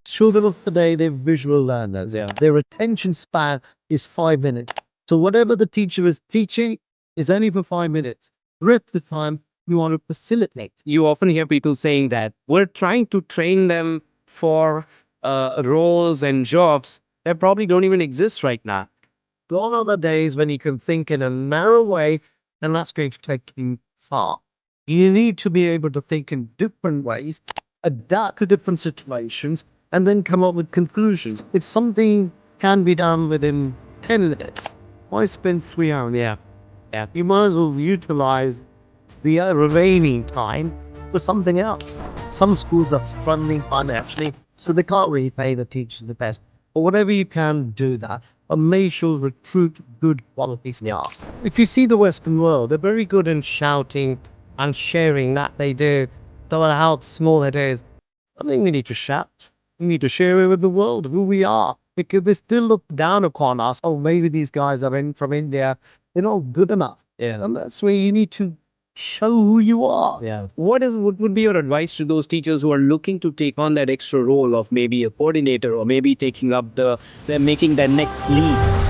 Children of today, they're visual learners. Yeah. Their attention span is 5 minutes. So whatever the teacher is teaching is only for 5 minutes. The rest of the time, we want to facilitate. You often hear people saying that we're trying to train them for roles and jobs that probably don't even exist right now. Gone are the days when you can think in a narrow way, and that's going to take you far. You need to be able to think in different ways, adapt to different situations, and then come up with conclusions. If something can be done within 10 minutes, why spend 3 hours? Yeah. Yeah. You might as well utilize the remaining time for something else. Some schools are struggling financially, so they can't really pay the teachers the best. But whatever you can, do that. But make sure recruit good quality staff. If you see the Western world, they're very good in shouting and sharing that they do, no matter how small it is. I think we need to shout. We need to share it with the world who we are, because they still look down upon us. Oh, maybe these guys are from India. They're not good enough. Yeah. And that's where you need to show who you are. Yeah. What would be your advice to those teachers who are looking to take on that extra role of maybe a coordinator or maybe taking up they're making that next leap?